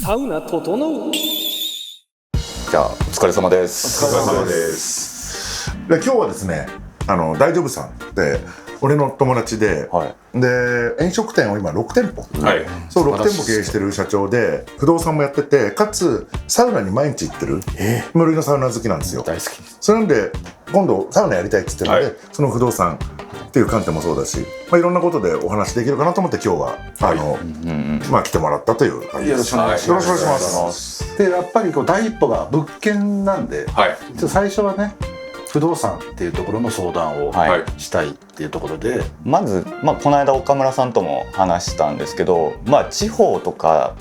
サウナ整う。じゃあお疲れ様です。お疲れ様です。で今日はですね、大丈夫さんって俺の友達で、はい、で飲食店を今6店舗、はい、そう6店舗経営してる社長で不動産もやってて、かつサウナに毎日行ってる無類のサウナ好きなんですよ。大好きです。それなんで今度サウナやりたいって言ってるので、はい、その不動産っていう観点もそうだし、いろんなことでお話できるかなと思って今日は、来てもらったという感じです。よろしくお願いします。でやっぱりこう第一歩が物件なんで、ちょっと最初はね不動産っていうところの相談をしたいっていうところで、まず、この間岡村さんとも話したんですけど、地方とか、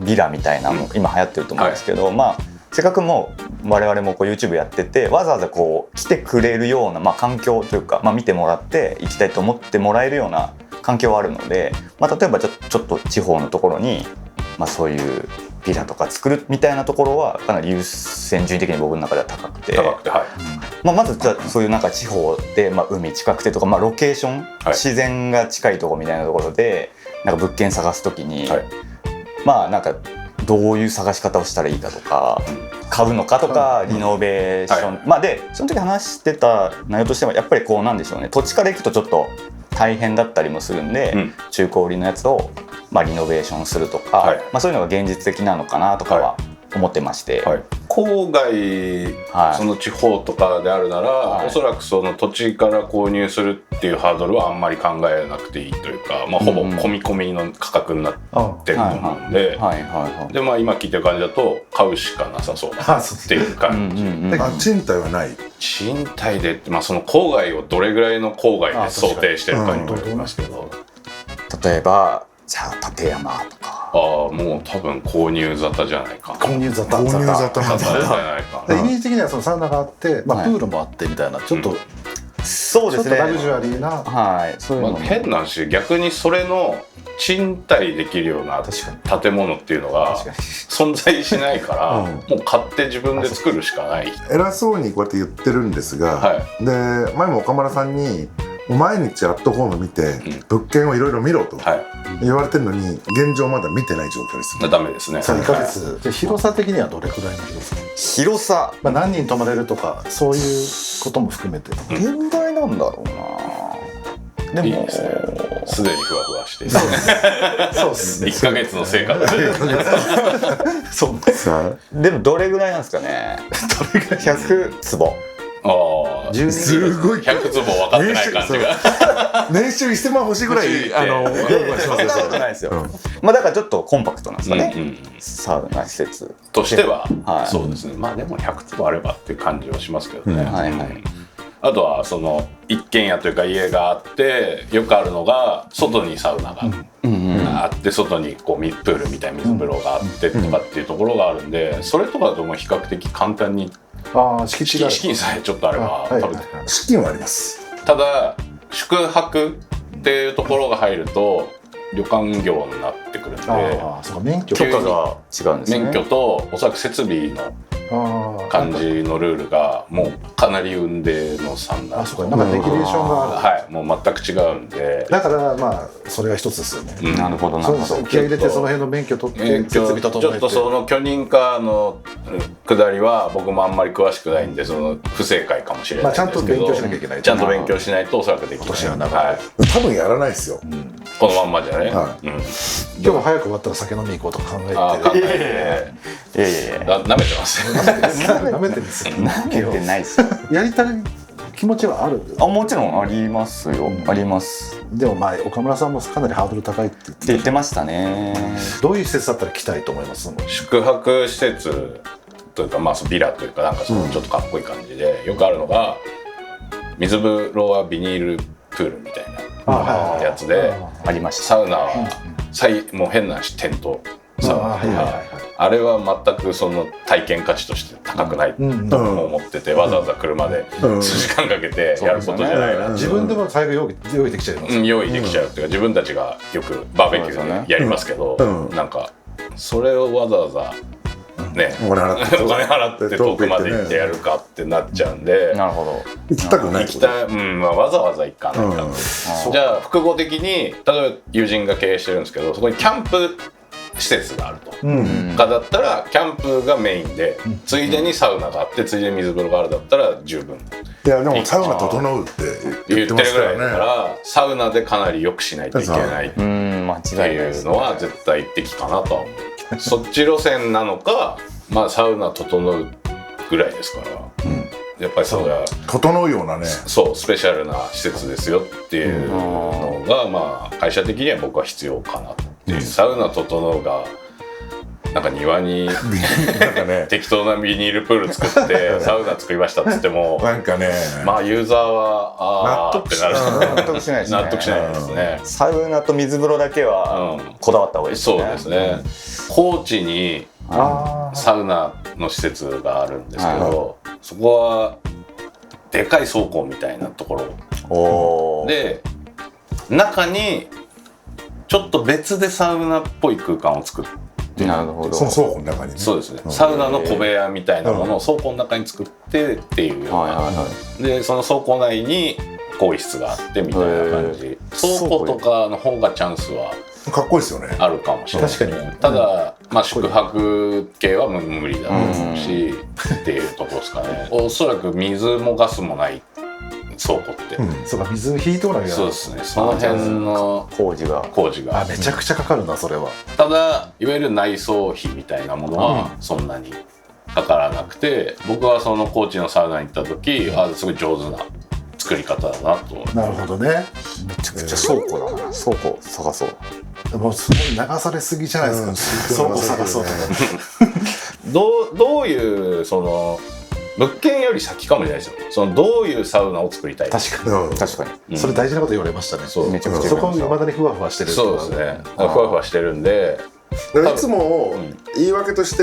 ビラみたいなの今流行ってると思うんですけど、せっかくもう我々もこう YouTube やっててわざわざこう来てくれるような、環境というか、見てもらって行きたいと思ってもらえるような環境はあるので、例えばちょっと地方のところに、そういうビラとか作るみたいなところはかなり優先順位的に僕の中では高くて、まずじゃあそういうなんか地方で、海近くてとか、ロケーション、自然が近いところみたいなところでなんか物件探すときに、なんかどういう探し方をしたらいいかとか、買うのかとか、リノベーション、でその時話してた内容としてはやっぱりこうなんでしょうね、土地から行くとちょっと大変だったりもするんで、中古売りのやつをリノベーションするとか、そういうのが現実的なのかなとかは思ってまして、郊外、その地方とかであるなら、おそらくその土地から購入するっていうハードルはあんまり考えなくていいというか、ほぼ込み込みの価格になってると思うんで、で今聞いてる感じだと買うしかなさそうだっていう感じ。賃貸はない？賃貸でって、その郊外をどれぐらいの郊外で想定してるかにと思いますけど、例えばじゃあ立山とか。もう多分購入沙汰じゃないかな。購入沙汰じゃないかな。イメージ的にはそのサウナがあって、プールもあってみたいな、ちょっとそうですね、ラグジュアリーな、そういうのも変な話、逆にそれの賃貸できるような建物っていうのが存在しないから、もう買って自分で作るしかない。偉そうにこうやって言ってるんですが、で前も岡村さんに毎日アットホーム見て、物件をいろいろ見ろと言われてるのに、現状まだ見てない状況です。ダメですね。2ヶ月。で広さ的にはどれくらいの広さ？広さ、何人泊まれるとかそういうことも含めて。現代なんだろうな。でもいいですね。すでにふわふわして。そうですね。1ヶ月の成果。そうでもどれぐらいなんですかね。100坪。すごい100坪分かってない感じが。年収1000万欲しいぐらいそんなことないですよ。だからちょっとコンパクトなんですかね、サウナ施設としては。そうですね。でも100坪あればっていう感じはしますけどね。あとはその一軒家というか家があって、よくあるのが外にサウナがあって、外にこうプールみたいな水風呂があってとかっていうところがあるんで、それとかでも比較的簡単に資金さえちょっとあれば多分資金はあります。ただ宿泊っていうところが入ると旅館業になってくるんで、免許許可が違うんですね。免許とおそらく設備の感じのルールがもうかなり雲泥の差になる。なんかレギュレーションがある。もう全く違うんで。だからそれが一つですよね。なるほどなるほど。気合い入れてその辺の免許取って設備整えて。ちょっとその許認可の下りは僕もあんまり詳しくないんで、その不正解かもしれないんですけど、ちゃんと勉強しなきゃいけない。ちゃんと勉強しないとおそらくできない。多分やらないですよ。このまんまじゃね。今日も早く終わったら酒飲み行こうとか考えて。なめてます。なめてるんですよ。なめてないですよ。やりたい気持ちはある。もちろんありますよ。あります。でも岡村さんもかなりハードル高いって言ってましたね。どういう施設だったら来たいと思います？宿泊施設というかビラというか、なんかそのちょっとかっこいい感じでよくあるのが、水風呂はビニールプールみたいなやつでありました。サウナはもう変な話テントサウナ、あれは全くその体験価値として高くないと思ってて、わざわざ車で数時間かけてやることじゃないな。自分でも最後用意できちゃいます。用意できちゃうっていうか、自分たちがよくバーベキューでやりますけど、なんかそれをわざわざね、お金払って遠くまで行ってやるかってなっちゃうんで、なるほど。行きたくない。わざわざ行かないか。じゃあ複合的に例えば友人が経営してるんですけど、そこにキャンプ施設があると、かだったらキャンプがメインで、ついでにサウナがあってついでに水風呂があるだったら十分。いやでもサウナ整うって言ってるぐらいだからサウナでかなり良くしないといけないっていうのは絶対一滴かなとは思う。そっち路線なのか、まあサウナ整うぐらいですから、やっぱりそれは整うようなね、そうスペシャルな施設ですよっていうのが、まあ会社的には僕は必要かなっていう。サウナ整うがなんか庭になんか、ね、適当なビニールプール作ってサウナ作りましたっつってもなんかね、まあユーザーは納得しないですね。納得しないですね。サウナと水風呂だけはこだわった方がいいですね。そうですね。高知にサウナの施設があるんですけど、そこはでかい倉庫みたいなところで、中にちょっと別でサウナっぽい空間を作って、なるほど。その倉庫の中にね。そうですね。サウナの小部屋みたいなものを倉庫の中に作ってっていうような。でその倉庫内に更衣室があってみたいな感じ。倉庫とかの方がチャンスはかっこいいですよね。あるかもしれない。確かに。ただまあ宿泊系は無理だと思うしっていうところですかね。おそらく水もガスもない倉庫って、そうか、水引いておらなきゃ。そうですね。その辺の工事がめちゃくちゃかかるな、それは。ただいわゆる内装費みたいなものはそんなにかからなくて、僕はその高知のサウナに行った時、すごい上手な作り方だなと。なるほどね。めちゃくちゃ倉庫だな。倉庫探そう。もうすごい流されすぎじゃないですか。倉庫探そうとか。どういうその物件より先かもしれないですよ。そのどういうサウナを作りたい。確かに。それ大事なこと言われましたね。めちゃくちゃ。そこ未だにふわふわしてる。そうですね。ふわふわしてるんで。いつも言い訳として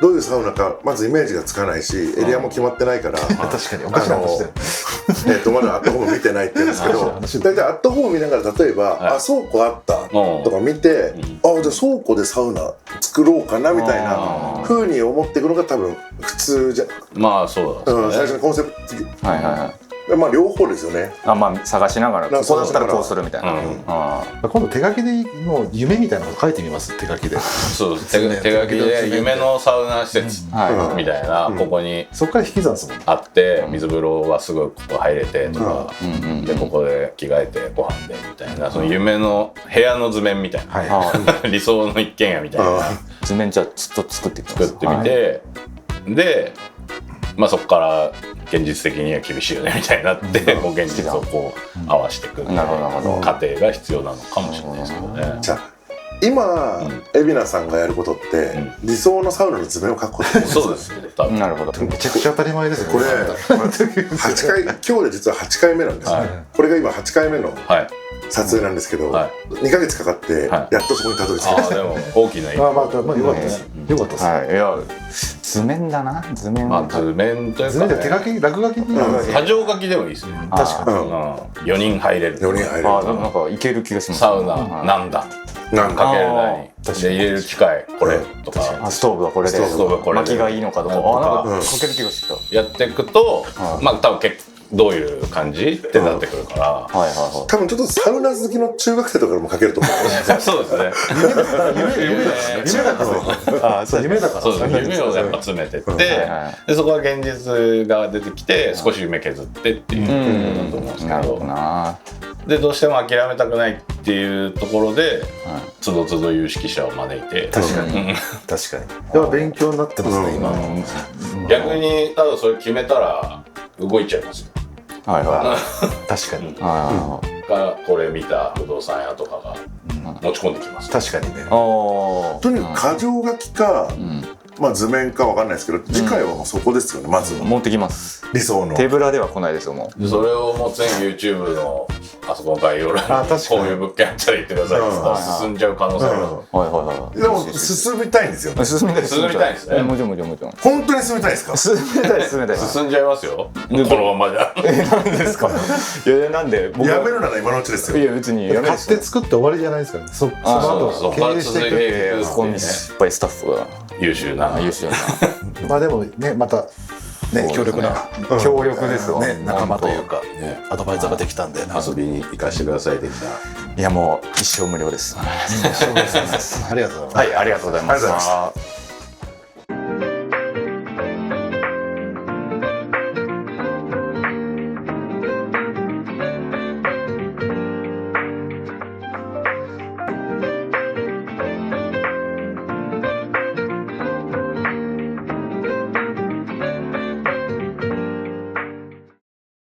どういうサウナかまずイメージがつかないし、エリアも決まってないから、確かにおかしな話してる。まだアットホーム見てないって言うんですけど、大体アットホーム見ながら例えば倉庫あったとか見て、じゃあ倉庫でサウナ作ろうかなみたいな風に思っていくのが多分普通じゃ。まあそうだ。最初のコンセプト。はいはいはい。まあ両方ですよね。まあ探しながらここだったらこうするみたいな。今度手書きでもう夢みたいなこと書いてみます。手書きで。そう手書きで夢のサウナ施設みたいな、ここにそこから引き算するあって、水風呂はすごいここ入れてとかで、ここで着替えてご飯でみたいな、その夢の部屋の図面みたいな、理想の一軒家みたいな図面じゃあずっと作ってみて、でまあそこから現実的には厳しいよねみたいになって、現実をこう合わせていく過程が必要なのかもしれないですけどね。じゃあ今海老名さんがやることって理想のサウナの図面を描くことです。そうですね。なるほど。めちゃくちゃ当たり前ですよ。これ8回、今日で実は8回目なんです。これが今8回目の撮影なんですけど、2ヶ月かかってやっとそこにたどり着きました。でも大きな意味。まあよかったです。よかったです。いや図面だな。図面。まあ図面というか手書き落書きに箇条書きでもいいですね。確かに。4人入れる。4人入れる。なんかいける気がします。サウナなんだ。かける何で入れる機械これとか、ストーブはこれで、薪がいいのかとか、なんかかける気がしてた。やっていくと、まあ多分どういう感じってなってくるから、多分ちょっとサウナ好きの中学生とかでもかけると思う。そうですね。夢だから夢をやっぱ詰めてって、でそこは現実が出てきて少し夢削ってっていうことだと思うんですけど、でどうしても諦めたくないっていうところでつどつど有識者を招いて。確かにでは勉強になってますね今。逆にただそれ決めたら動いちゃいますよ。確かに。がこれ見た不動産屋とかが持ち込んできます。確かにね。とにかく箇条書きかまあ図面かわかんないですけど、次回はもうそこですよね。まず持ってきます。理想の手ぶらでは来ないですよ。もうそれをもう全 YouTube のあそこの概要欄にこういう物件あったら言ってくださいって進んじゃう可能性が。でも進みたいんですよ。進みたいですね。もちろん本当に進みたいですか？進みたい進んじゃいますよ、このままじゃ。なんですか？いやなんでやめるなら今のうちですよ。いや別にやめ買って作って終わりじゃないですかね。その後経営していくっていう。そこにいっぱいスタッフが優秀な。まあでもね、またね強力な強力ですよね、仲間というかアドバイザーができたんで遊びに行かせてくださいできた。いやもう一生無料です。ありがとうございます。はい、ありがとうございます。